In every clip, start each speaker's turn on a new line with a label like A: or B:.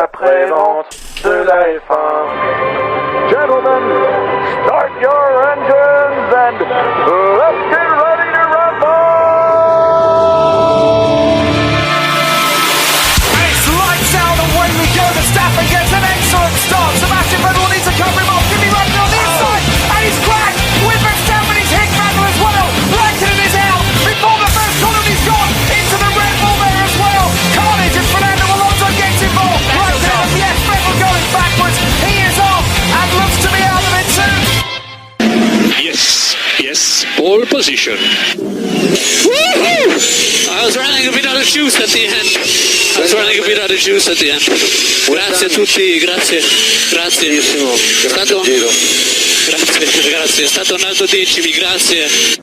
A: après-vente de la F1. Gentlemen, start your engines and let's get ready to rumble!
B: It's lights out, away we go. Verstappen gets an excellent start. Sebastian Vettel needs to cover him off. Kimi Räikkönen on the inside, and he's cracked with Verstappen. He's hit Vettel as well. Räikkönen is out before the first corner. He's gone into the Red Bull there as well. Carnage as Fernando Alonso gets involved. Räikkönen, yes, Vettel going backwards. He is off and looks to be out of it soon.
C: Yes, pole position. Woohoo! I was running a bit out of juice at the end. Grazie a tutti, grazie. Grazie, è stato un alto decimi, grazie.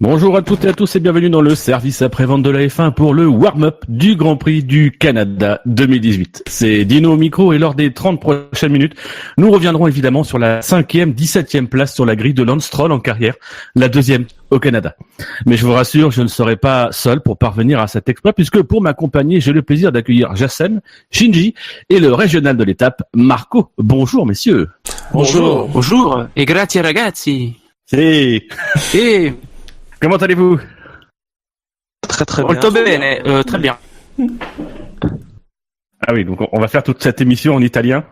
D: Bonjour à toutes et à tous et bienvenue dans le service après-vente de la F1 pour le warm-up du Grand Prix du Canada 2018. C'est Dino au micro et lors des 30 prochaines minutes, nous reviendrons évidemment sur la 5e, 17e place sur la grille de Lance Stroll en carrière, la 2e au Canada. Mais je vous rassure, je ne serai pas seul pour parvenir à cet exploit puisque pour m'accompagner, j'ai le plaisir d'accueillir Jassen, Shinji et le régional de l'étape, Marco. Bonjour messieurs.
E: Bonjour. Et grazie ragazzi.
D: Et comment allez-vous?
E: Très bien. Molto bene, très bien.
D: Ah oui, donc on va faire toute cette émission en italien.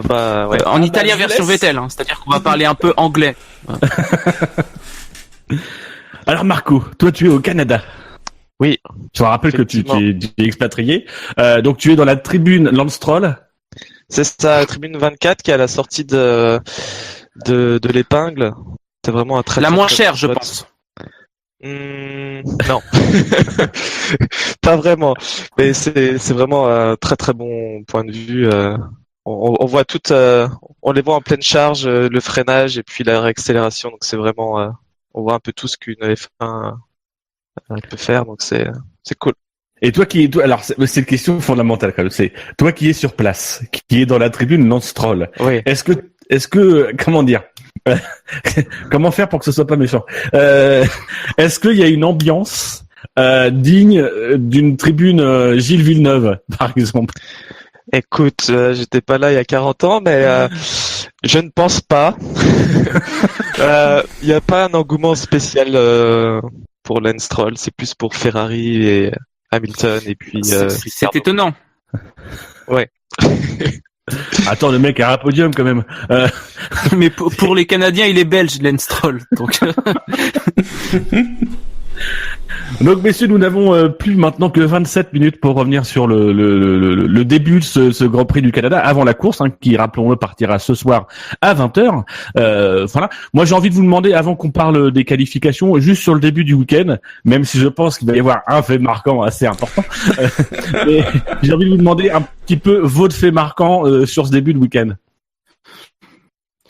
E: Ouais. En italien version Vettel, hein, c'est-à-dire qu'on va parler un peu anglais.
D: Alors Marco, toi tu es au Canada.
E: Oui.
D: Je me rappelle que tu es expatrié. Donc tu es dans la tribune Lance Stroll.
F: C'est ça, tribune 24 qui est à la sortie de l'épingle. C'est vraiment un très
E: moins chère, je pense.
F: Non, pas vraiment. Mais c'est vraiment un très très bon point de vue. On voit on les voit en pleine charge, le freinage et puis la réaccélération. Donc c'est vraiment, on voit un peu tout ce qu'une F1 peut faire. Donc c'est cool.
D: Et toi alors c'est une question fondamentale quand même. C'est toi qui es sur place, qui est dans la tribune Lance Stroll.
F: Oui.
D: Est-ce que comment dire? Comment faire pour que ce soit pas méchant? Est-ce qu'il y a une ambiance digne d'une tribune Gilles Villeneuve, par exemple?
F: Écoute, j'étais pas là il y a 40 ans, mais je ne pense pas. Il n'y a pas un engouement spécial pour Lance Stroll, c'est plus pour Ferrari et Hamilton et puis.
E: C'est étonnant.
F: Ouais.
D: Attends, le mec a un podium quand même.
E: Mais pour les Canadiens, il est belge, Lance Stroll.
D: Donc messieurs, nous n'avons plus maintenant que 27 minutes pour revenir sur le début de ce Grand Prix du Canada avant la course, qui, rappelons-le, partira ce soir à 20h. Voilà. Moi, j'ai envie de vous demander, avant qu'on parle des qualifications, juste sur le début du week-end, même si je pense qu'il va y avoir un fait marquant assez important, mais j'ai envie de vous demander un petit peu votre fait marquant sur ce début de week-end.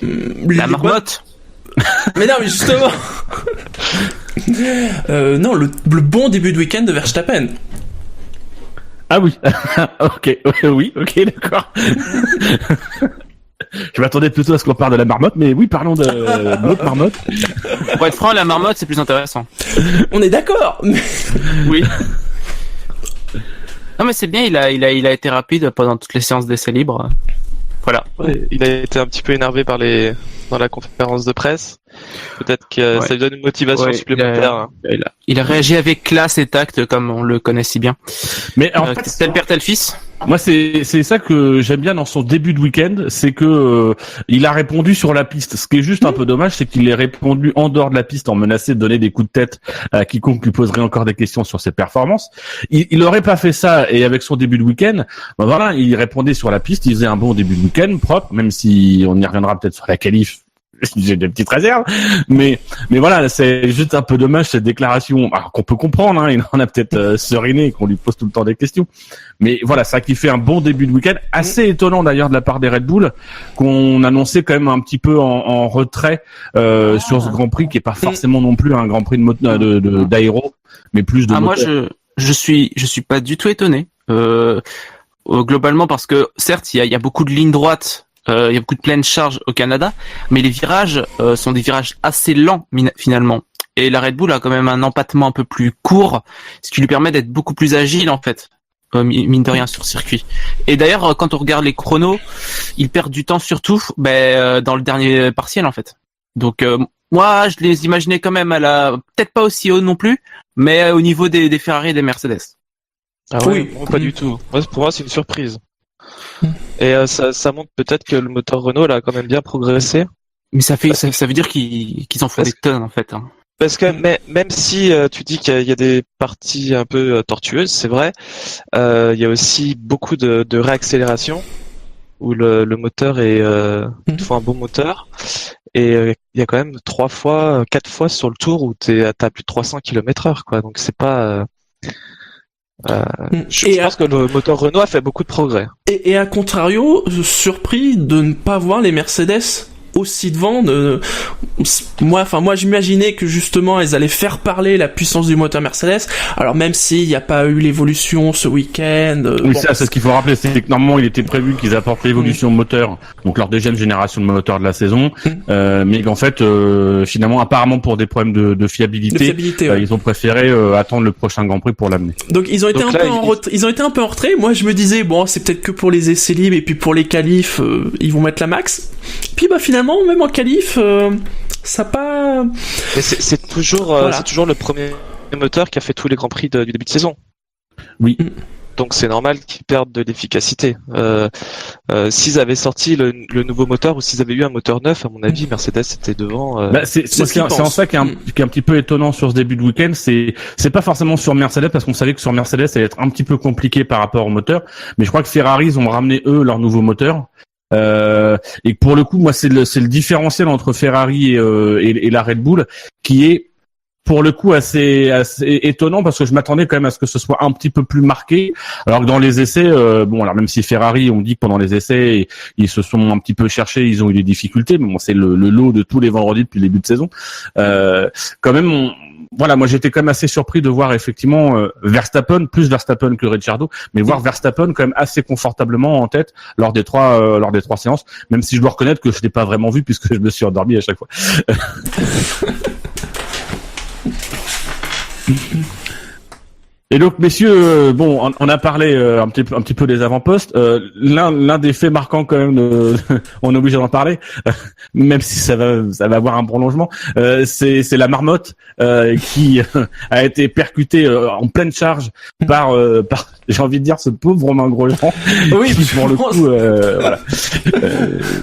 E: La marmotte.
G: Mais non, mais justement. Non, le bon début de week-end de Verstappen.
D: Ah oui. Oui, ok, d'accord. Je m'attendais plutôt à ce qu'on parle de la marmotte, mais oui, parlons de l'autre marmotte.
E: Pour être franc, la marmotte, c'est plus intéressant.
G: On est d'accord.
E: Oui. Non, mais c'est bien, il a été rapide pendant toutes les séances d'essais libres. Voilà.
F: Ouais, il a été un petit peu énervé dans la conférence de presse. Peut-être que ça lui donne une motivation supplémentaire.
E: Il a réagi avec classe et tact, comme on le connaît si bien.
D: Mais en fait,
E: tel père, tel fils.
D: Moi, c'est ça que j'aime bien dans son début de week-end, c'est que il a répondu sur la piste. Ce qui est juste un peu dommage, c'est qu'il ait répondu en dehors de la piste en menaçant de donner des coups de tête à quiconque lui poserait encore des questions sur ses performances. Il aurait pas fait ça, et avec son début de week-end, voilà, il répondait sur la piste, il faisait un bon début de week-end propre, même si on y reviendra peut-être sur la qualif. J'ai des petites réserves, mais voilà, c'est juste un peu dommage cette déclaration. Alors qu'on peut comprendre, il en a peut-être seriné et qu'on lui pose tout le temps des questions. Mais voilà, ça qui fait un bon début de week-end, assez étonnant d'ailleurs de la part des Red Bull, qu'on annonçait quand même un petit peu en retrait sur ce Grand Prix qui est pas forcément non plus un Grand Prix d'aéro, mais plus de.
E: Moi, je suis pas du tout étonné. Globalement, parce que certes, il y a beaucoup de lignes droites. Il y a beaucoup de pleine charge au Canada, mais les virages sont des virages assez lents finalement. Et la Red Bull a quand même un empattement un peu plus court, ce qui lui permet d'être beaucoup plus agile en fait. mine de rien sur circuit. Et d'ailleurs, quand on regarde les chronos, ils perdent du temps surtout dans le dernier partiel en fait. Donc moi, je les imaginais quand même peut-être pas aussi haut non plus, mais au niveau des Ferrari et des Mercedes.
F: Ah oui, moi, pas du tout. Pour moi, c'est une surprise. Et ça montre peut-être que le moteur Renault là, a quand même bien progressé.
E: Mais ça veut dire qu'ils en font des tonnes en fait. Hein.
F: Parce que même si tu dis qu'il y a des parties un peu tortueuses, c'est vrai, il y a aussi beaucoup de réaccélération où le moteur est il faut un bon moteur. Et il y a quand même 4 fois sur le tour où t'as plus de 300 km/h, quoi. Donc c'est pas. Je pense que le moteur Renault a fait beaucoup de progrès.
G: Et à contrario, surpris de ne pas voir les Mercedes aussi devant. Moi, j'imaginais que justement, elles allaient faire parler la puissance du moteur Mercedes. Alors même s'il n'y a pas eu l'évolution ce week-end.
D: Oui, ça, c'est ce qu'il faut rappeler, c'est que normalement, il était prévu qu'ils apportent l'évolution moteur, donc leur deuxième génération de moteur de la saison, mais qu'en fait, finalement, apparemment pour des problèmes de fiabilité, ouais. Ils ont préféré attendre le prochain Grand Prix pour l'amener.
G: Donc ils ont été ils ont été un peu en retrait. Moi, je me disais bon, c'est peut-être que pour les essais libres et puis pour les qualifs, ils vont mettre la max. Puis finalement, même en qualif, ça pas.
F: Mais c'est toujours le premier moteur qui a fait tous les grands prix du début de saison.
D: Oui.
F: Donc c'est normal qu'ils perdent de l'efficacité. S'ils avaient sorti le nouveau moteur ou s'ils avaient eu un moteur neuf, à mon avis, Mercedes était devant.
D: C'est en ça qui est un petit peu étonnant sur ce début de week-end. C'est pas forcément sur Mercedes parce qu'on savait que sur Mercedes, ça allait être un petit peu compliqué par rapport au moteur. Mais je crois que Ferrari, ils ont ramené eux leur nouveau moteur. Et pour le coup, moi, c'est le différentiel entre Ferrari et la Red Bull qui est pour le coup assez étonnant parce que je m'attendais quand même à ce que ce soit un petit peu plus marqué. Alors que dans les essais, alors même si Ferrari, on dit que pendant les essais, ils se sont un petit peu cherchés, ils ont eu des difficultés, mais bon, c'est le lot de tous les vendredis depuis le début de saison. Quand même, moi j'étais quand même assez surpris de voir effectivement Verstappen, plus Verstappen que Ricciardo, mais voir Verstappen quand même assez confortablement en tête lors des trois séances, même si je dois reconnaître que je l'ai pas vraiment vu puisque je me suis endormi à chaque fois. Et donc, messieurs, on a parlé un petit peu des avant-postes. L'un des faits marquants quand même, on est obligé d'en parler, même si ça va avoir un prolongement. C'est la marmotte qui a été percutée en pleine charge par j'ai envie de dire ce pauvre Romain Grosjean.
G: Oui,
D: qui, pour le coup, voilà.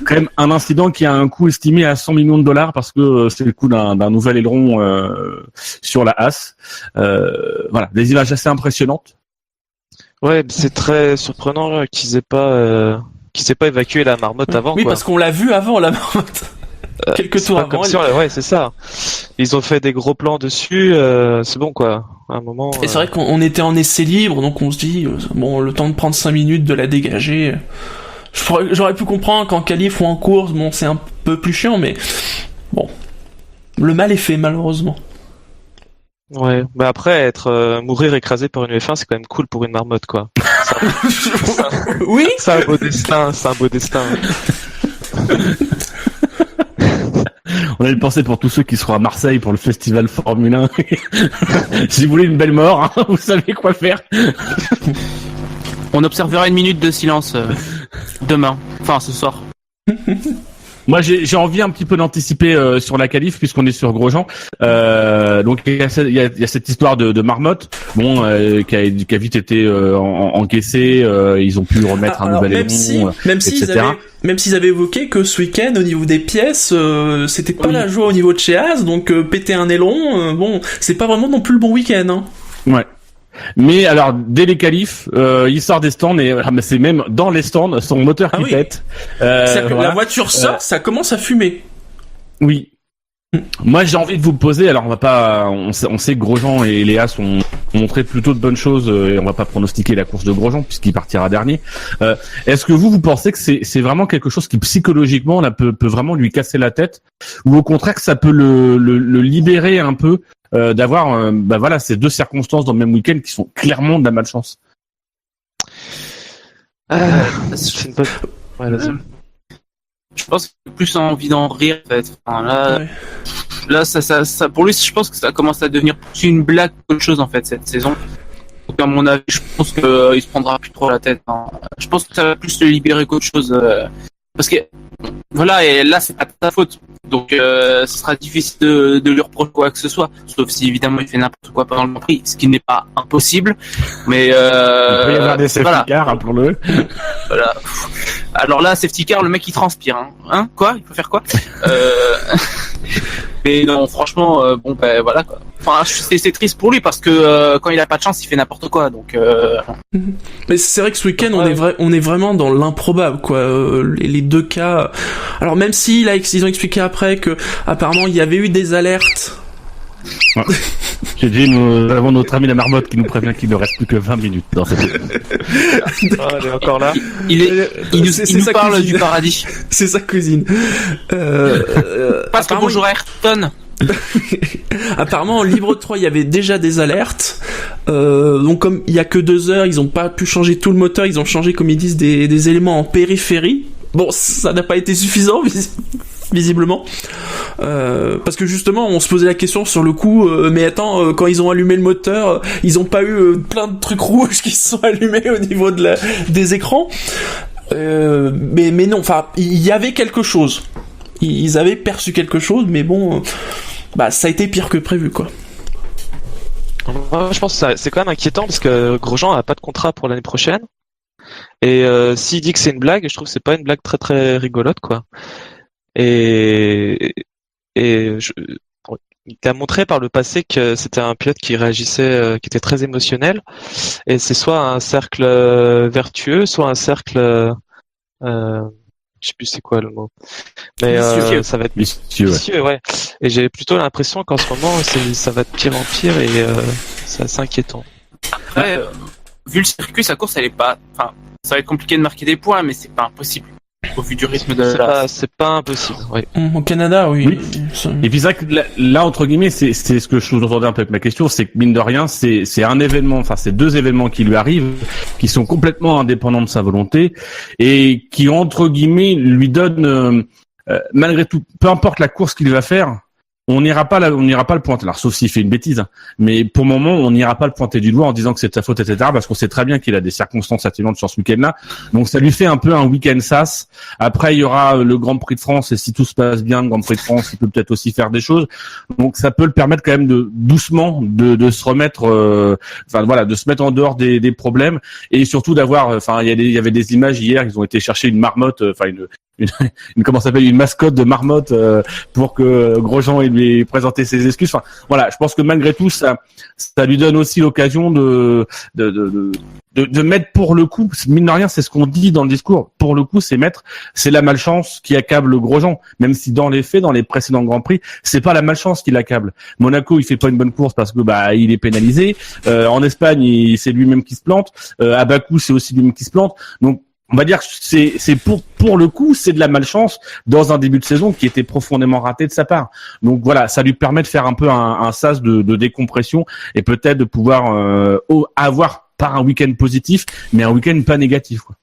D: Quand même un incident qui a un coût estimé à 100 millions de dollars parce que c'est le coût d'un nouvel aileron sur la Haas. Voilà, des images assez impressionnantes.
F: Ouais, c'est très surprenant qu'ils aient pas évacué la marmotte avant.
G: Oui,
F: quoi.
G: parce qu'on l'a vu avant la marmotte. Quelques tours avant.
F: Ouais, c'est ça. Ils ont fait des gros plans dessus. C'est bon quoi. À un moment.
G: Et c'est vrai qu'on était en essai libre, donc on se dit le temps de prendre 5 minutes de la dégager. J'aurais pu comprendre qu'en qualif ou en course, c'est un peu plus chiant, mais bon, le mal est fait malheureusement.
F: Ouais, mais après mourir écrasé par une F1, c'est quand même cool pour une marmotte quoi.
G: Oui.
F: C'est un beau destin.
D: On avait pensé pour tous ceux qui seront à Marseille pour le festival Formule 1. Si vous voulez une belle mort, vous savez quoi faire.
E: On observera une minute de silence demain, enfin ce soir.
D: Moi, j'ai envie un petit peu d'anticiper sur la qualif puisqu'on est sur Grosjean. Donc il y a cette histoire de marmotte, qui a vite été encaissée. Ils ont pu remettre un nouvel aileron,
G: même s'ils avaient évoqué que ce week-end au niveau des pièces, c'était pas la joie au niveau de chez Haas, donc péter un aileron, c'est pas vraiment non plus le bon week-end. Hein.
D: Ouais. Mais alors dès les qualifs, il sort des stands et c'est même dans les stands son moteur qui pète.
G: C'est-à-dire que la voiture sort, ça commence à fumer.
D: Oui. Moi j'ai envie de vous poser, alors on sait que Grosjean et Léa ont montré plutôt de bonnes choses et on va pas pronostiquer la course de Grosjean puisqu'il partira dernier. Est-ce que vous pensez que c'est vraiment quelque chose qui psychologiquement peut vraiment lui casser la tête ou au contraire que ça peut le libérer un peu d'avoir ces deux circonstances dans le même week-end qui sont clairement de la malchance.
F: C'est une bonne... Ouais, vas-y.
E: Je pense qu'il a plus envie d'en rire en fait. Enfin, là ça pour lui, je pense que ça commence à devenir plus une blague qu'autre chose en fait cette saison. Donc à mon avis, je pense qu'il se prendra plus trop la tête. Hein. Je pense que ça va plus le libérer qu'autre chose. Parce que voilà, et là c'est pas de sa faute. Donc ce sera difficile de lui reprocher quoi que ce soit. Sauf si évidemment il fait n'importe quoi pendant le Grand Prix, ce qui n'est pas impossible. Mais
D: Il peut y avoir des safety cars, rappelons-le.
E: Voilà. Alors là, safety car, le mec il transpire. Hein quoi? Il faut faire quoi? Mais non, franchement, bon ben voilà quoi. Enfin, c'est triste pour lui parce que quand il a pas de chance, il fait n'importe quoi. Donc.
G: Mais c'est vrai que ce week-end, on est vraiment dans l'improbable, quoi. Les deux cas. Alors même si là, ils ont expliqué après que apparemment il y avait eu des alertes.
D: Ouais. J'ai dit, nous avons notre ami la marmotte qui nous prévient qu'il ne reste plus que 20 minutes dans cette.
F: Elle est encore là.
E: Il nous parle
G: cousine.
E: du paradis.
G: C'est sa cousine.
E: Parce que bonjour Ayrton.
G: Apparemment, en Libre 3, il y avait déjà des alertes. Donc, comme il y a que 2 heures, ils ont pas pu changer tout le moteur. Ils ont changé, comme ils disent, des éléments en périphérie. Bon, ça n'a pas été suffisant, visiblement. Parce que justement, on se posait la question sur le coup, mais attends, quand ils ont allumé le moteur, ils ont pas eu plein de trucs rouges qui se sont allumés au niveau des écrans. Mais non, enfin, il y avait quelque chose. Ils avaient perçu quelque chose, mais bon, ça a été pire que prévu, quoi.
F: Moi, je pense que c'est quand même inquiétant parce que Grosjean a pas de contrat pour l'année prochaine. Et s'il dit que c'est une blague, je trouve que c'est pas une blague très très rigolote, quoi. Et il a montré par le passé que c'était un pilote qui réagissait, qui était très émotionnel. Et c'est soit un cercle vertueux, soit un cercle, je sais plus c'est quoi le mot. Mais ça va être vicieux, ouais. Et j'ai plutôt l'impression qu'en ce moment, ça va de pire en pire et c'est assez inquiétant.
E: Après, vu le circuit, sa course, elle est pas. Enfin, ça va être compliqué de marquer des points, mais c'est pas impossible. Au vu du rythme de
F: c'est pas impossible, oui.
G: Au Canada, oui.
D: Et puis c'est vrai que là, entre guillemets, c'est ce que je sous-entendais un peu avec ma question, c'est que mine de rien, c'est un événement, enfin c'est 2 événements qui lui arrivent, qui sont complètement indépendants de sa volonté, et qui, entre guillemets, lui donnent, malgré tout, peu importe la course qu'il va faire, on n'ira pas le pointer, alors sauf s'il fait une bêtise, hein. Mais pour le moment, on n'ira pas le pointer du doigt en disant que c'est de sa faute, etc., parce qu'on sait très bien qu'il a des circonstances atténuantes sur ce week-end-là. Donc ça lui fait un peu un week-end sas. Après, il y aura le Grand Prix de France, et si tout se passe bien, le Grand Prix de France, il peut peut-être aussi faire des choses. Donc ça peut le permettre quand même de doucement de se remettre, de se mettre en dehors des problèmes, et surtout d'avoir, il y avait des images hier, ils ont été chercher une marmotte, une mascotte de marmotte pour que Grosjean ait lui présenter ses excuses. Enfin, voilà, je pense que malgré tout, ça lui donne aussi l'occasion de mettre pour le coup, mine de rien, c'est ce qu'on dit dans le discours. Pour le coup, c'est la malchance qui accable Grosjean, même si dans les faits, dans les précédents Grands Prix, c'est pas la malchance qui l'accable. Monaco, il fait pas une bonne course parce que il est pénalisé. En Espagne, c'est lui-même qui se plante. À Bakou, c'est aussi lui-même qui se plante. Donc on va dire que c'est pour le coup, c'est de la malchance dans un début de saison qui était profondément raté de sa part. Donc voilà, ça lui permet de faire un peu un sas de décompression et peut-être de pouvoir avoir pas un week-end positif, mais un week-end pas négatif, quoi.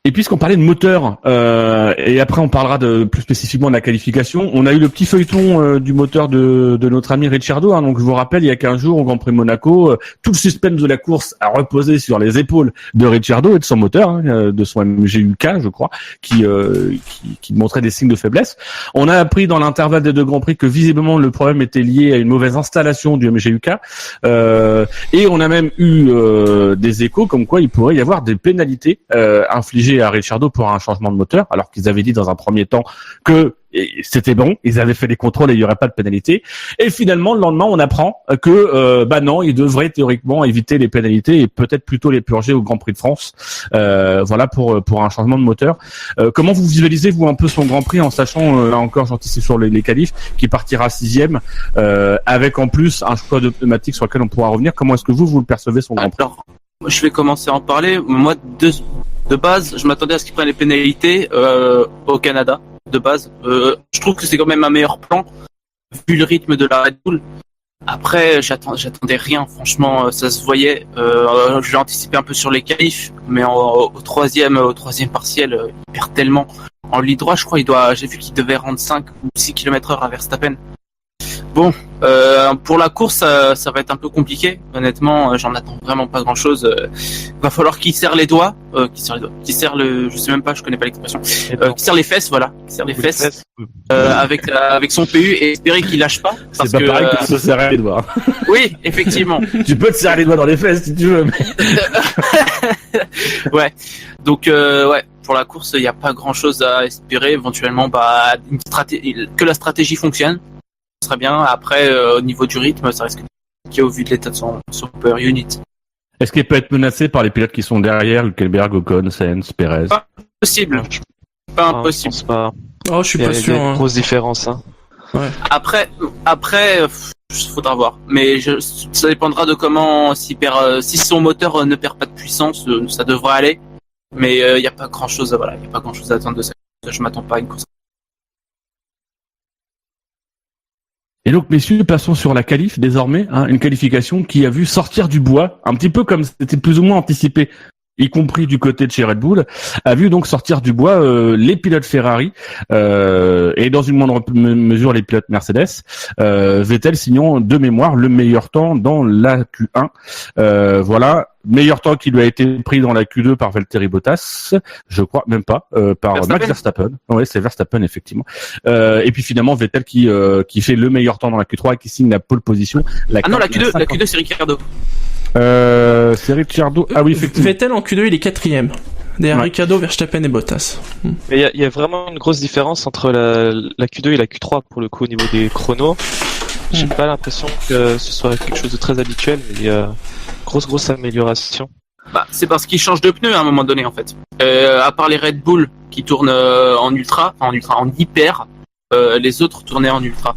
D: Et puisqu'on parlait de moteur, et après on parlera plus spécifiquement de la qualification, on a eu le petit feuilleton du moteur de notre ami Ricciardo. Hein, donc je vous rappelle, il y a 15 jours au Grand Prix Monaco, tout le suspense de la course a reposé sur les épaules de Ricciardo et de son moteur, hein, de son MGUK, je crois, qui montrait des signes de faiblesse. On a appris dans l'intervalle des 2 Grands Prix que visiblement le problème était lié à une mauvaise installation du MGUK, et on a même eu des échos comme quoi il pourrait y avoir des pénalités infligées à Ricciardo pour un changement de moteur, alors qu'ils avaient dit dans un premier temps que c'était bon, ils avaient fait les contrôles et il y aurait pas de pénalité. Et finalement, le lendemain, on apprend que non, il devrait théoriquement éviter les pénalités et peut-être plutôt les purger au Grand Prix de France. Voilà pour un changement de moteur. Comment vous visualisez vous un peu son Grand Prix en sachant, là encore, j'anticipe sur les qualifs, qui partira 6e, avec en plus un choix de pneumatique sur lequel on pourra revenir. Comment est-ce que vous le percevez son Grand Prix?
E: Alors, je vais commencer à en parler. Moi, de base, je m'attendais à ce qu'ils prennent les pénalités au Canada. De base, je trouve que c'est quand même un meilleur plan vu le rythme de la Red Bull. Après, j'attendais rien. Franchement, ça se voyait. J'ai anticipé un peu sur les qualifs, mais au troisième partiel, il perd tellement. En ligne droite, je crois, j'ai vu qu'il devait rendre 5 ou 6 km/h à Verstappen. Bon, pour la course, ça va être un peu compliqué. Honnêtement, j'en attends vraiment pas grand-chose. Va falloir qu'il serre les doigts, qu'il serre le, je sais même pas, je connais pas l'expression, qu'il serre les fesses, voilà, qu'il serre les fesses, avec son PU et espérer qu'il lâche pas.
D: C'est pas pareil que de se serrer les doigts.
E: Oui, effectivement.
D: Tu peux te serrer les doigts dans les fesses si tu veux. Mais...
E: Ouais. Donc ouais, pour la course, il y a pas grand-chose à espérer. Éventuellement, que la stratégie fonctionne. Ce serait bien. Après, au niveau du rythme, ça risque de au vu de l'état de son power unit.
D: Est-ce qu'il peut être menacé par les pilotes qui sont derrière, Hülkenberg, Ocon, Sainz, Perez?
E: Pas impossible. Pas impossible.
F: Je pense pas.
G: Oh, je suis
F: Il y
G: pas
F: a
G: sûr.
F: une grosse différence. Hein.
G: Ouais.
E: Après, faudra voir. Mais ça dépendra de comment si son moteur ne perd pas de puissance, ça devrait aller. Mais il y a pas grand chose à attendre de ça. Je m'attends pas à une course.
D: Et donc, messieurs, passons sur la qualif désormais, hein, une qualification qui a vu sortir du bois, un petit peu comme c'était plus ou moins anticipé, y compris du côté de chez Red Bull, a vu donc sortir du bois les pilotes Ferrari et dans une moindre mesure les pilotes Mercedes. Vettel signant de mémoire le meilleur temps dans la Q1. Voilà, meilleur temps qui lui a été pris dans la Q2 par Valtteri Bottas, je crois même pas, par
E: Verstappen.
D: Max Verstappen. Ouais, c'est Verstappen effectivement. Et puis finalement Vettel qui fait le meilleur temps dans la Q3 et qui signe la pole position.
E: La Q2 c'est Ricciardo.
D: C'est Ricciardo. Ah oui, effectivement.
G: Vettel en Q2, il est 4ème. Derrière
D: Ouais.
G: Ricciardo, Verstappen et Bottas.
F: Mais il y a vraiment une grosse différence entre la Q2 et la Q3 pour le coup au niveau des chronos. J'ai pas l'impression que ce soit quelque chose de très habituel, mais il y a grosse amélioration.
E: Bah, c'est parce qu'ils changent de pneus à un moment donné en fait. À part les Red Bull qui tournent en hyper, les autres tournaient en ultra.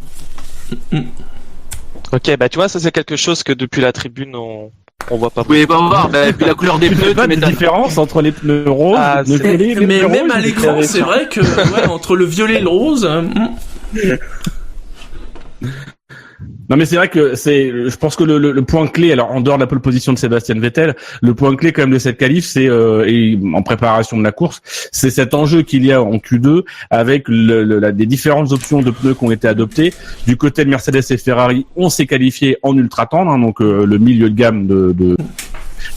F: Ok, bah tu vois, ça c'est quelque chose que depuis la tribune on voit pas.
E: Vous pouvez pas voir, vu la couleur des
D: Tu
E: pneus,
D: fais pas
E: tu
D: de
E: m'étonnes.
D: différence entre les pneus roses,
F: Ah,
D: les pneus collés, les
G: Mais
D: pneus
G: même
D: rouges,
G: à l'écran, c'est vrai que entre le violet et le rose.
D: Non mais c'est vrai que je pense que le point clé, alors en dehors de la pole position de Sébastien Vettel, le point clé quand même de cette qualif, c'est et en préparation de la course, c'est cet enjeu qu'il y a en Q2 avec des différentes options de pneus qui ont été adoptées. Du côté de Mercedes et Ferrari, on s'est qualifié en ultra tendre, hein, donc le milieu de gamme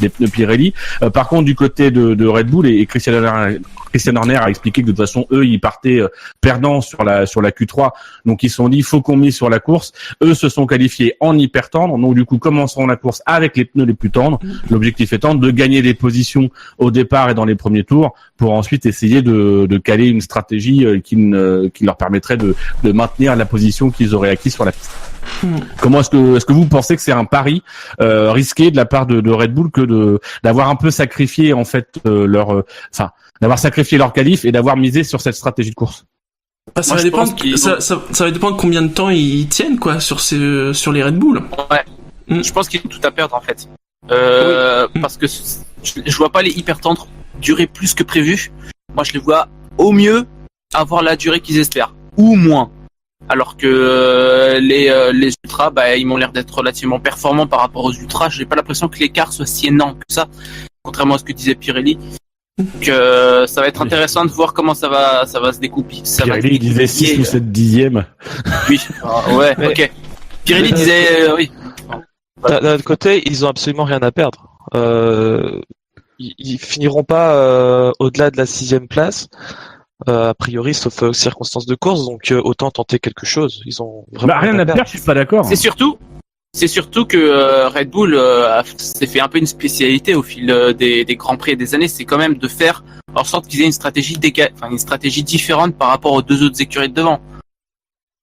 D: des pneus Pirelli. Par contre, du côté de Red Bull et Christian Horner a expliqué que de toute façon, eux, ils partaient perdants sur la Q3. Donc, ils se sont dit, faut qu'on mise sur la course. Eux se sont qualifiés en hyper tendre. Donc, du coup, commenceront la course avec les pneus les plus tendres. L'objectif étant de gagner des positions au départ et dans les premiers tours pour ensuite essayer de caler une stratégie qui leur permettrait de maintenir la position qu'ils auraient acquise sur la piste. Comment est-ce que vous pensez que c'est un pari risqué de la part de Red Bull que d'avoir un peu sacrifié en fait d'avoir sacrifié leur qualif et d'avoir misé sur cette stratégie de course?
G: Ça
E: Moi,
G: va
E: je
G: dépendre.
E: pense qu'ils
G: Ça va dépendre combien de temps ils tiennent quoi sur les Red Bull.
E: Ouais. Je pense qu'ils ont tout à perdre en fait. Parce que je vois pas les hyper tendres durer plus que prévu. Moi, je les vois au mieux avoir la durée qu'ils espèrent ou moins. Alors que les ultras, ils m'ont l'air d'être relativement performants par rapport aux ultras. J'ai pas l'impression que l'écart soit si énorme que ça, contrairement à ce que disait Pirelli. Donc ça va être intéressant de voir comment ça va se découper.
D: Pirelli disait 6 ou 7 dixièmes.
E: Oui. Ouais. Ok. Pirelli disait oui.
F: D'un autre côté, ils ont absolument rien à perdre. Ils finiront pas au-delà de la 6e place. A priori, sauf circonstances de course, donc autant tenter quelque chose. Ils ont vraiment
D: Rien à perdre, je suis pas d'accord.
E: C'est surtout que Red Bull s'est fait un peu une spécialité au fil des grands prix et des années, c'est quand même de faire en sorte qu'ils aient une stratégie différente par rapport aux deux autres écuries de devant.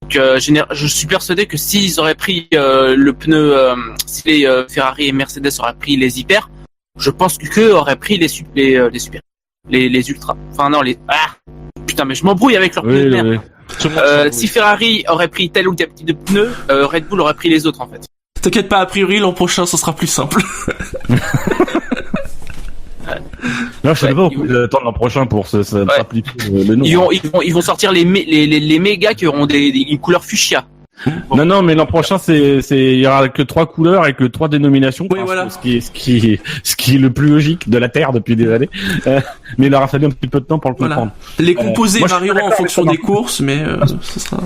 E: Donc, je suis persuadé que s'ils auraient pris le pneu, si les Ferrari et Mercedes auraient pris les hyper, je pense qu'eux auraient pris les super, les ultras. Enfin non, putain, mais je m'embrouille avec leurs pneus de merde. Si Ferrari aurait pris tel ou tel type de pneu, Red Bull aurait pris les autres en fait.
G: T'inquiète pas, a priori l'an prochain ce sera plus simple.
D: Non, je sais pas, on peut attendre l'an prochain pour appliquer le nom.
E: Ils vont sortir les mégas qui auront une couleur fuchsia.
D: Bon. Non, mais l'an prochain, il y aura que 3 couleurs et que 3 dénominations.
G: Oui, voilà.
D: Ce qui est le plus logique de la Terre depuis des années. Mais il aura fallu un petit peu de temps pour le comprendre.
G: Les composés
D: Moi,
G: varieront en fonction des courses, mais ce sera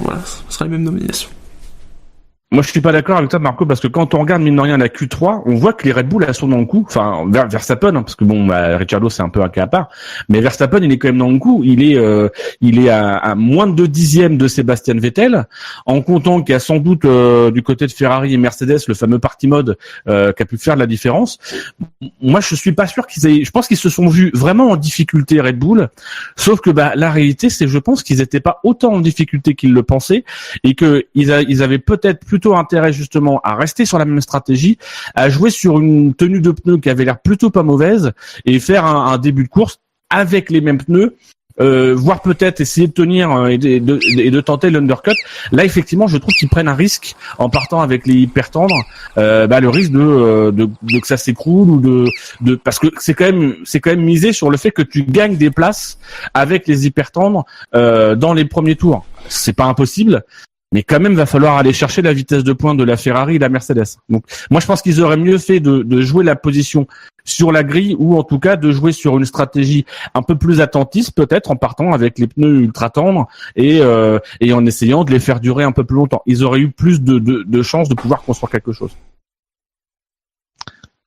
G: les mêmes nominations.
D: Moi, je suis pas d'accord avec toi, Marco, parce que quand on regarde mine de rien la Q3, on voit que les Red Bull elles sont dans le coup. Enfin, Verstappen, parce que bon, Ricciardo c'est un peu un cas à part, mais Verstappen il est quand même dans le coup. Il est à moins de 2 dixièmes de Sébastien Vettel, en comptant qu'il y a sans doute du côté de Ferrari et Mercedes le fameux party mode qui a pu faire de la différence. Moi, je suis pas sûr je pense qu'ils se sont vus vraiment en difficulté Red Bull, sauf que la réalité c'est, je pense qu'ils étaient pas autant en difficulté qu'ils le pensaient et que ils avaient peut-être plutôt intérêt justement à rester sur la même stratégie, à jouer sur une tenue de pneus qui avait l'air plutôt pas mauvaise et faire un début de course avec les mêmes pneus, voire peut-être essayer de tenir et de tenter l'undercut. Là effectivement je trouve qu'ils prennent un risque en partant avec les hyper tendres, le risque de que ça s'écroule ou de parce que c'est quand même misé sur le fait que tu gagnes des places avec les hyper tendres dans les premiers tours. C'est pas impossible, mais quand même, va falloir aller chercher la vitesse de pointe de la Ferrari et la Mercedes. Donc, moi, je pense qu'ils auraient mieux fait de jouer la position sur la grille ou en tout cas de jouer sur une stratégie un peu plus attentiste, peut-être en partant avec les pneus ultra tendres et en essayant de les faire durer un peu plus longtemps. Ils auraient eu plus de chances de pouvoir construire quelque chose.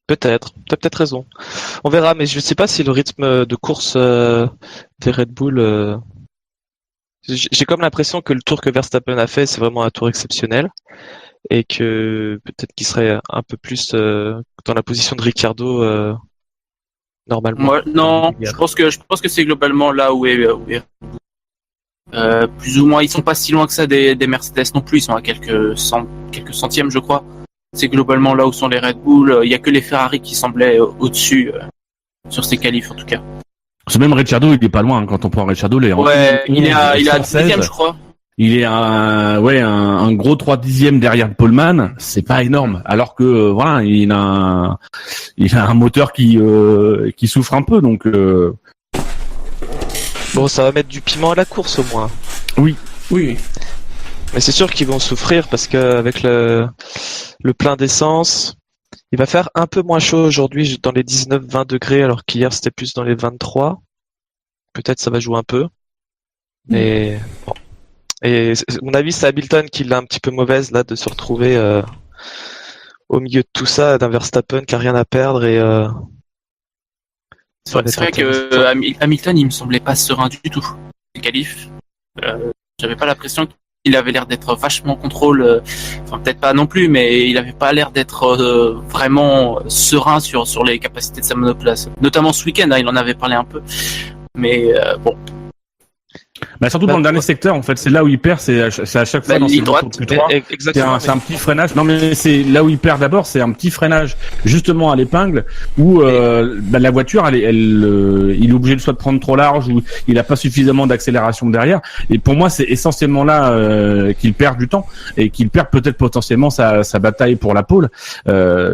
F: Peut-être, t'as peut-être raison. On verra, mais je sais pas si le rythme de course des Red Bull. J'ai comme l'impression que le tour que Verstappen a fait, c'est vraiment un tour exceptionnel et que peut-être qu'il serait un peu plus dans la position de Ricciardo normalement.
E: Moi, non, je pense que c'est globalement là où est plus ou moins. Ils sont pas si loin que ça des Mercedes non plus. Ils sont à quelques centièmes, je crois. C'est globalement là où sont les Red Bull. Il y a que les Ferrari qui semblaient au-dessus sur ces qualifs en tout cas.
D: C'est même Ricciardo, il est pas loin quand on prend Ricciardo. Il est à 10e, je crois. Il est un gros 3 dixièmes derrière Paulman, c'est pas énorme. Alors que voilà, il a un moteur qui souffre un peu, donc.
F: Bon, ça va mettre du piment à la course au moins.
D: Oui.
F: Mais c'est sûr qu'ils vont souffrir parce qu'avec le plein d'essence. Il va faire un peu moins chaud aujourd'hui, dans les 19-20 degrés, alors qu'hier c'était plus dans les 23. Peut-être ça va jouer un peu. Mais bon. Et à mon avis, c'est Hamilton qui l'a un petit peu mauvaise là de se retrouver au milieu de tout ça, d'un Verstappen qui a rien à perdre et.
E: C'est vrai que Hamilton, il me semblait pas serein du tout. Les qualifs, j'avais pas l'impression qu'il avait l'air d'être vachement en contrôle. Enfin, peut-être pas non plus, mais il avait pas l'air d'être vraiment serein sur les capacités de sa monoplace. Notamment ce week-end, il en avait parlé un peu. Mais bon.
D: Bah surtout dans le dernier secteur, en fait, c'est là où il perd, c'est à chaque fois dans
E: ligne droite.
D: C'est un petit freinage. Non mais c'est là où il perd d'abord, c'est un petit freinage justement à l'épingle où la voiture, il est obligé de soit de prendre trop large ou il a pas suffisamment d'accélération derrière. Et pour moi, c'est essentiellement là qu'il perd du temps et qu'il perd peut-être potentiellement sa bataille pour la pole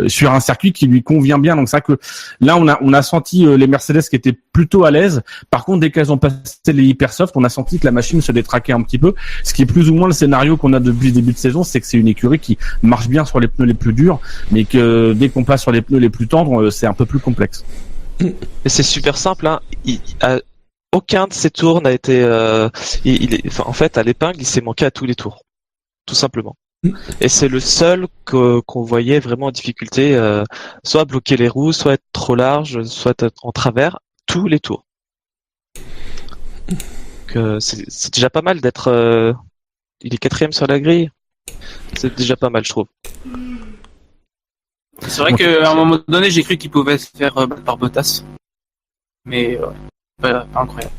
D: sur un circuit qui lui convient bien. Donc c'est vrai que là, on a senti les Mercedes qui étaient plutôt à l'aise. Par contre, dès qu'elles ont passé les hypersoft, on a senti que la machine se détraquait un petit peu, ce qui est plus ou moins le scénario qu'on a depuis le début de saison, c'est que c'est une écurie qui marche bien sur les pneus les plus durs, mais que dès qu'on passe sur les pneus les plus tendres, c'est un peu plus complexe.
F: Et c'est super simple, hein. Aucun de ces tours n'a été, en fait, à l'épingle, il s'est manqué à tous les tours, tout simplement. Et c'est le seul qu'on voyait vraiment en difficulté, soit bloquer les roues, soit être trop large, soit être en travers, tous les tours. C'est déjà pas mal d'être. Il est 4e sur la grille. C'est déjà pas mal, je trouve.
E: C'est vrai qu'à un moment donné, j'ai cru qu'il pouvait se faire battre par Bottas. Mais pas incroyable.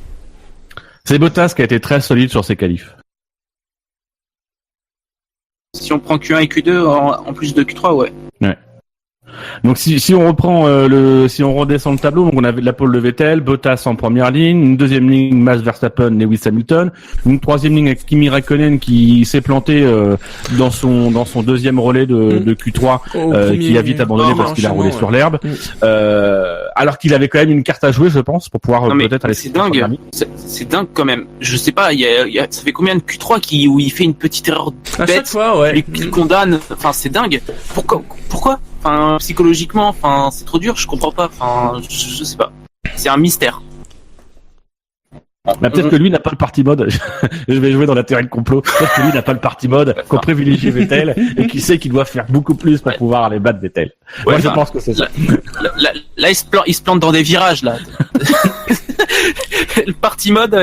D: C'est Bottas qui a été très solide sur ses qualifs.
E: Si on prend Q1 et Q2 en plus de Q3, ouais.
D: Donc si on reprend si on redescend le tableau, donc on avait la pole de Vettel, Bottas en première ligne, une deuxième ligne Max Verstappen, Lewis Hamilton, une troisième ligne avec Kimi Räikkönen qui s'est planté dans son deuxième relais de Q3 qui a vite abandonné parce qu'il a roulé sur l'herbe, alors qu'il avait quand même une carte à jouer, je pense, pour pouvoir peut-être aller.
E: C'est dingue, c'est dingue quand même. Je sais pas, ça fait combien de Q3 où il fait une petite erreur bête
G: à chaque fois, ouais.
E: Et qu'il condamne. Enfin, c'est dingue. Pourquoi? Enfin, psychologiquement, c'est trop dur, je comprends pas. Enfin, je sais pas. C'est un mystère.
D: Bah, peut-être que lui n'a pas le party mode. Je vais jouer dans la théorie de complot. Peut-être que lui n'a pas le party mode, qu'on privilégie Vettel et qu'il sait qu'il doit faire beaucoup plus pour pouvoir aller battre Vettel. Moi, je pense que c'est ça.
E: Là, il se plante dans des virages, là. Le party mode,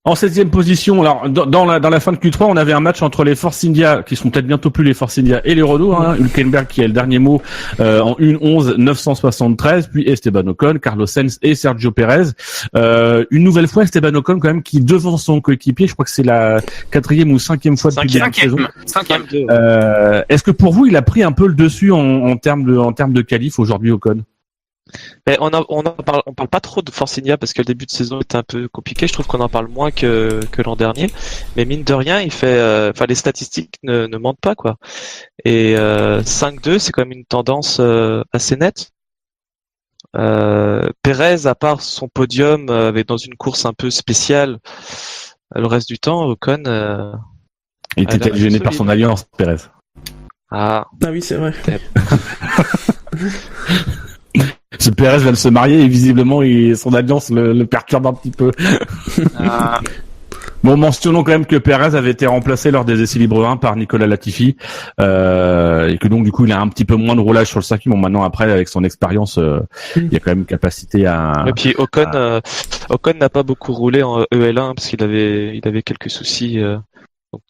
D: En 7e position, alors dans la fin de Q3, on avait un match entre les Force India, qui sont peut-être bientôt plus les Force India, et les Renault. Hülkenberg qui a le dernier mot en 1:11:973, puis Esteban Ocon, Carlos Sainz et Sergio Perez. Une nouvelle fois Esteban Ocon quand même qui devant son coéquipier. Je crois que c'est la 4e ou 5e fois depuis la saison.
E: 5e.
D: Est-ce que pour vous il a pris un peu le dessus en termes de qualif aujourd'hui Ocon?
F: Mais on parle pas trop de Force India parce que le début de saison était un peu compliqué. Je trouve qu'on en parle moins que l'an dernier. Mais mine de rien, il fait, les statistiques ne mentent pas, quoi. Et 5-2, c'est quand même une tendance assez nette. Perez, à part son podium, avait dans une course un peu spéciale. Le reste du temps, Ocon.
D: Il était peut-être gêné par son alliance, Perez.
F: Ah
G: oui, c'est vrai.
D: Ce Perez vient de se marier et visiblement son alliance le perturbe un petit peu. Bon, mentionnons quand même que Perez avait été remplacé lors des essais libres 1 par Nicolas Latifi et que donc du coup il a un petit peu moins de roulage sur le circuit. Bon, maintenant après avec son expérience, il y a quand même capacité à.
F: Et puis Ocon n'a pas beaucoup roulé en EL1 parce qu'il avait quelques soucis. Donc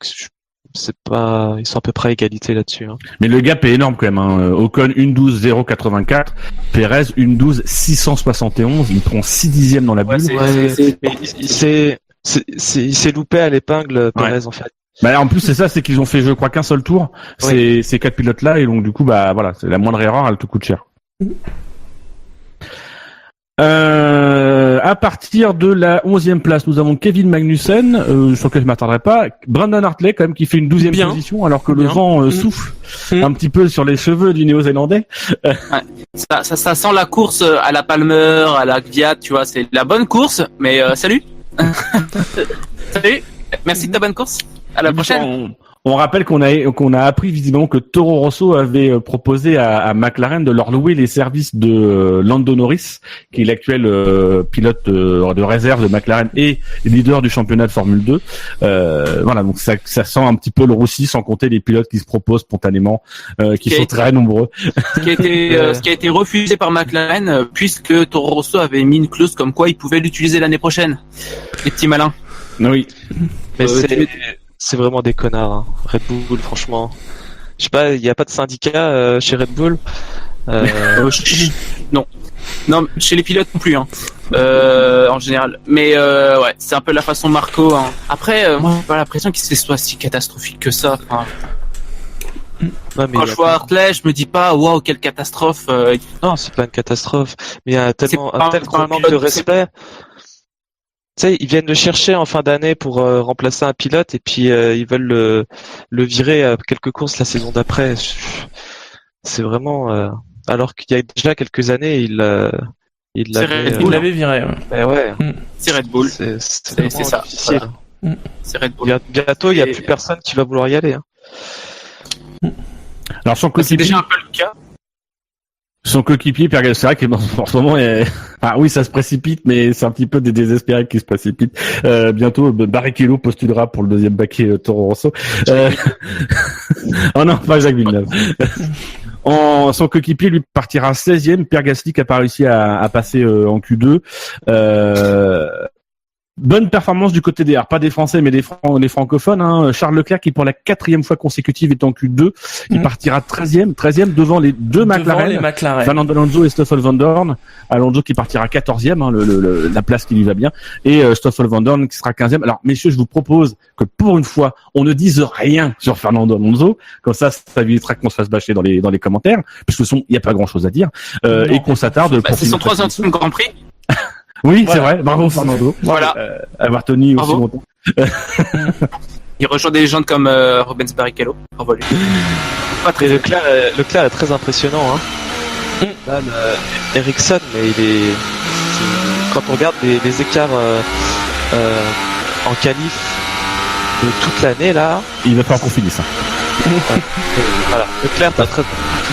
F: ils sont à peu près à égalité là-dessus.
D: Mais le gap est énorme quand même. Ocon 1:12:084, Perez 1:12:671. Il prend 6 dixièmes dans la bulle.
F: Il s'est loupé à l'épingle, Perez, en fait.
D: Bah, en plus, c'est ça, c'est qu'ils ont fait, je crois, qu'un seul tour. Ces 4 pilotes-là, et donc, du coup, bah, voilà, c'est la moindre erreur, elle te coûte cher. À partir de la 11e place, nous avons Kevin Magnussen, sur lequel je m'attarderai pas. Brandon Hartley, quand même, qui fait une 12e position, alors que le vent souffle un petit peu sur les cheveux du Néo-Zélandais.
E: Ça sent la course à la Palmer, à la Gviat, tu vois, c'est la bonne course, mais salut. Salut, merci de ta bonne course. À la prochaine.
D: On rappelle qu'on a appris visiblement que Toro Rosso avait proposé à McLaren de leur louer les services de Lando Norris, qui est l'actuel pilote de réserve de McLaren et leader du championnat de Formule 2. Voilà, donc ça sent un petit peu le roussi, sans compter les pilotes qui se proposent spontanément, qui sont très nombreux.
E: Ce qui a été refusé par McLaren, puisque Toro Rosso avait mis une clause comme quoi il pouvait l'utiliser l'année prochaine. Les petits malins.
D: Oui.
F: Mais c'est vraiment des connards, Red Bull, franchement. Je sais pas, il n'y a pas de syndicat chez Red Bull.
E: Non, chez les pilotes non plus, en général. Mais ouais, c'est un peu la façon Marco. Après, moi, j'ai pas l'impression qu'il soit si catastrophique que ça. Quand je vois Hartley, je me dis pas, waouh, quelle catastrophe.
F: Non, c'est pas une catastrophe. Mais il y a un tel gros manque de respect. Tu sais, ils viennent le chercher en fin d'année pour remplacer un pilote et puis ils veulent le virer à quelques courses la saison d'après. C'est vraiment alors qu'il y a déjà quelques années il
G: l'avait viré.
F: Ouais.
E: C'est Red Bull.
F: C'est
E: ça.
F: Difficile.
E: Voilà. C'est Red Bull.
F: Bientôt, il y a plus personne qui va vouloir y aller.
D: Alors son
E: c'est déjà un peu le cas.
D: Son coéquipier, Pierre Gasly, c'est vrai qu'en ce moment, oui, ça se précipite, mais c'est un petit peu des désespérés qui se précipitent. Bientôt, Barrichello postulera pour le deuxième baquet Toro Rosso. Oh non, pas Jacques Villeneuve. Son coéquipier lui partira 16e. Pierre Gasly qui a pas réussi à passer en Q2. Bonne performance du côté des pas des Français mais des francophones. Charles Leclerc qui pour la 4e fois consécutive est en Q2. Il partira 13e devant les deux McLaren. Fernando Alonso et Stoffel Van Dorn. Alonso qui partira 14e, la place qui lui va bien. Et Stoffel Van Dorn qui sera 15e. Alors messieurs, je vous propose que pour une fois, on ne dise rien sur Fernando Alonso. Comme ça évitera qu'on se fasse bâcher dans les commentaires. Puisque il n'y a pas grand chose à dire. Et qu'on s'attarde.
E: C'est son 3e Grand Prix.
D: Oui, voilà. C'est vrai. Bravo Fernando.
E: Voilà.
D: Avoir tenu aussi longtemps.
E: Il rejoint des légendes comme Rubens Barrichello. Bravo lui.
F: Pas très Leclerc est très impressionnant. Là, Ericsson, mais quand on regarde les écarts en qualif de toute l'année là,
D: il va falloir qu'on finisse ça.
F: Voilà. Leclerc, t'as très dans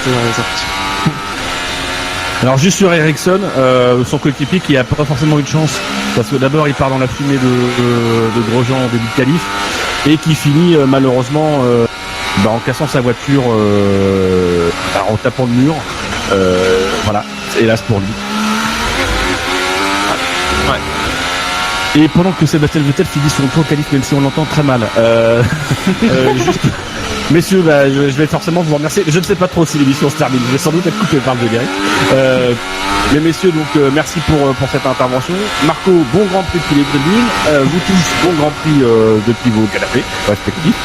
F: les impressions.
D: Alors juste sur Ericsson, son coéquipier qui a pas forcément eu de chance, parce que d'abord il part dans la fumée de Grosjean en début de qualif, et qui finit malheureusement en cassant sa voiture, en tapant le mur. Voilà, hélas pour lui. Ouais. Et pendant que Sébastien Vettel finit son tour de qualif, même si on l'entend très mal, juste... Messieurs, je vais forcément vous remercier. Je ne sais pas trop si l'émission se termine. Je vais sans doute être coupé par le générique. Mais messieurs, donc merci pour cette intervention. Marco, bon Grand Prix depuis les tribunes. Vous tous, bon Grand Prix depuis vos canapés respectifs.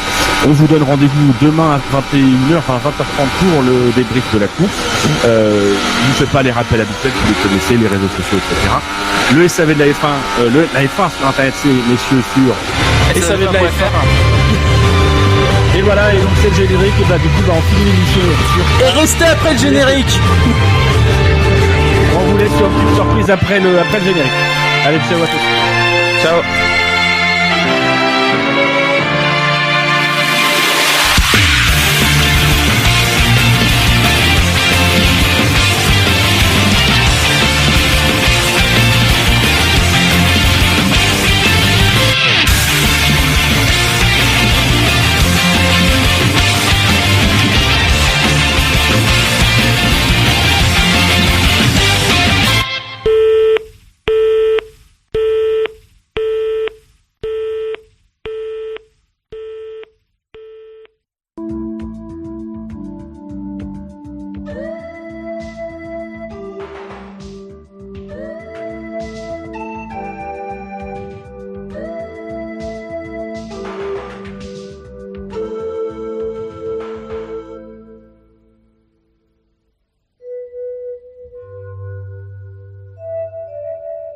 D: On vous donne rendez-vous demain à 21h, enfin 20h30 pour le débrief de la course. Je ne fais pas les rappels habituels, vous les connaissez, les réseaux sociaux, etc. Le SAV de la F1, la F1 sur Internet, c'est messieurs sur
G: SAV de la F1.
D: Et voilà, et donc c'est le générique, et du coup on finit l'émission sur...
G: Et restez après le générique.
D: On vous laisse sur une petite surprise après le générique. Allez, ciao à tous.
F: Ciao.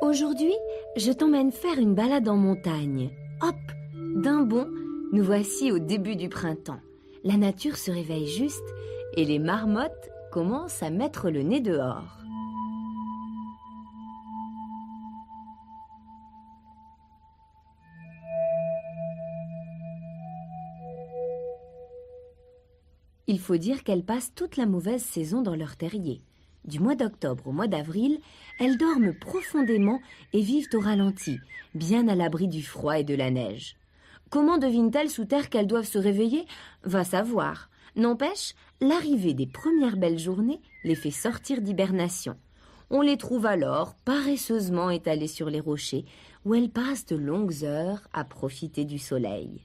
H: Aujourd'hui, je t'emmène faire une balade en montagne. Hop, d'un bond, nous voici au début du printemps. La nature se réveille juste et les marmottes commencent à mettre le nez dehors. Il faut dire qu'elles passent toute la mauvaise saison dans leur terrier. Du mois d'octobre au mois d'avril, elles dorment profondément et vivent au ralenti, bien à l'abri du froid et de la neige. Comment devinent-elles sous terre qu'elles doivent se réveiller? Va savoir. N'empêche, l'arrivée des premières belles journées les fait sortir d'hibernation. On les trouve alors paresseusement étalées sur les rochers, où elles passent de longues heures à profiter du soleil.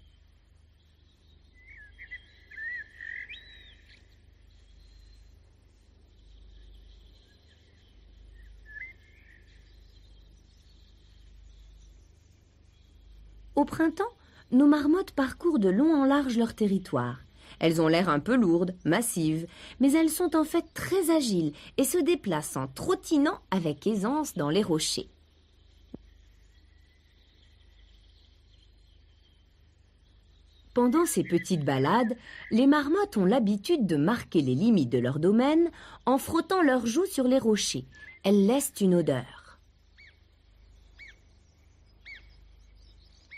H: Au printemps, nos marmottes parcourent de long en large leur territoire. Elles ont l'air un peu lourdes, massives, mais elles sont en fait très agiles et se déplacent en trottinant avec aisance dans les rochers. Pendant ces petites balades, les marmottes ont l'habitude de marquer les limites de leur domaine en frottant leurs joues sur les rochers. Elles laissent une odeur.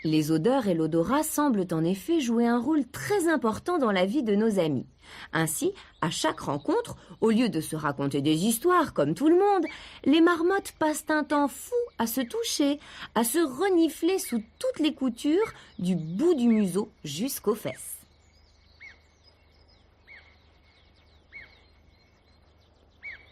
H: Les odeurs et l'odorat semblent en effet jouer un rôle très important dans la vie de nos amis. Ainsi, à chaque rencontre, au lieu de se raconter des histoires comme tout le monde, les marmottes passent un temps fou à se toucher, à se renifler sous toutes les coutures, du bout du museau jusqu'aux fesses.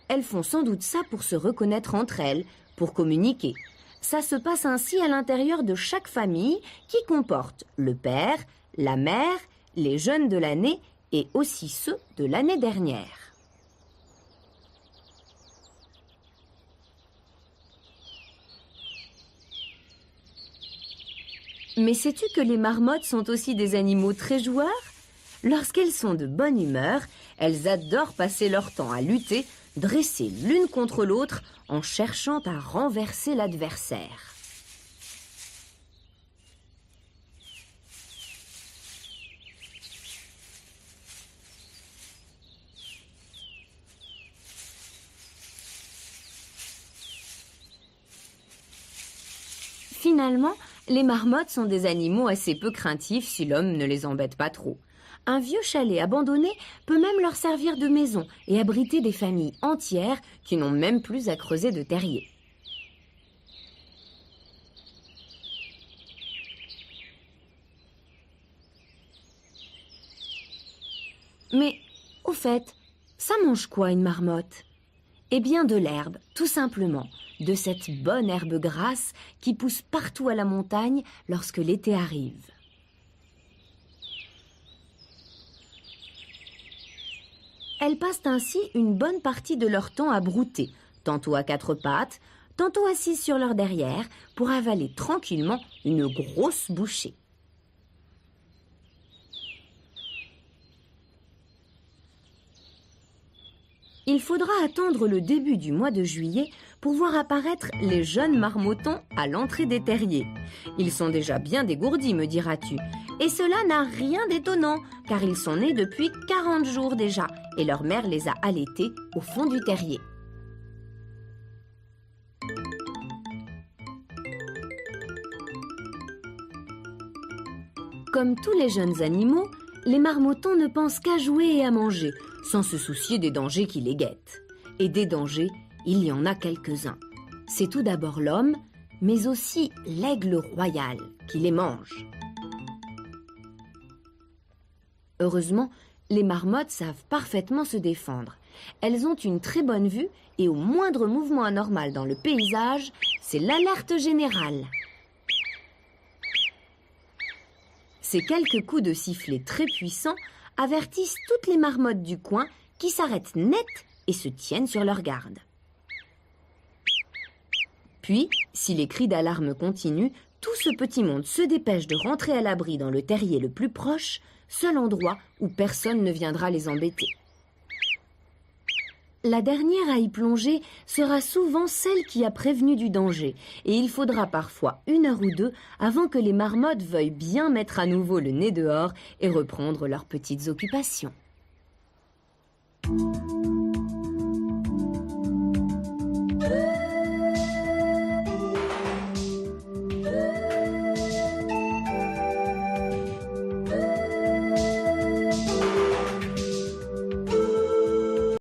H: Elles font sans doute ça pour se reconnaître entre elles, pour communiquer. Ça se passe ainsi à l'intérieur de chaque famille qui comporte le père, la mère, les jeunes de l'année et aussi ceux de l'année dernière. Mais sais-tu que les marmottes sont aussi des animaux très joueurs? Lorsqu'elles sont de bonne humeur, elles adorent passer leur temps à lutter, dressées l'une contre l'autre en cherchant à renverser l'adversaire. Finalement, les marmottes sont des animaux assez peu craintifs si l'homme ne les embête pas trop. Un vieux chalet abandonné peut même leur servir de maison et abriter des familles entières qui n'ont même plus à creuser de terrier. Mais, au fait, ça mange quoi une marmotte? Eh bien de l'herbe, tout simplement, de cette bonne herbe grasse qui pousse partout à la montagne lorsque l'été arrive. Elles passent ainsi une bonne partie de leur temps à brouter, tantôt à quatre pattes, tantôt assises sur leur derrière, pour avaler tranquillement une grosse bouchée. Il faudra attendre le début du mois de juillet pour voir apparaître les jeunes marmottons à l'entrée des terriers. Ils sont déjà bien dégourdis, me diras-tu. Et cela n'a rien d'étonnant, car ils sont nés depuis 40 jours déjà, et leur mère les a allaités au fond du terrier. Comme tous les jeunes animaux, les marmottons ne pensent qu'à jouer et à manger, sans se soucier des dangers qui les guettent. Et des dangers, il y en a quelques-uns. C'est tout d'abord l'homme, mais aussi l'aigle royal qui les mange. Heureusement, les marmottes savent parfaitement se défendre. Elles ont une très bonne vue et au moindre mouvement anormal dans le paysage, c'est l'alerte générale. Ces quelques coups de sifflet très puissants avertissent toutes les marmottes du coin qui s'arrêtent net et se tiennent sur leur garde. Puis, si les cris d'alarme continuent, tout ce petit monde se dépêche de rentrer à l'abri dans le terrier le plus proche, seul endroit où personne ne viendra les embêter. La dernière à y plonger sera souvent celle qui a prévenu du danger, et il faudra parfois 1 heure ou 2 avant que les marmottes veuillent bien mettre à nouveau le nez dehors et reprendre leurs petites occupations.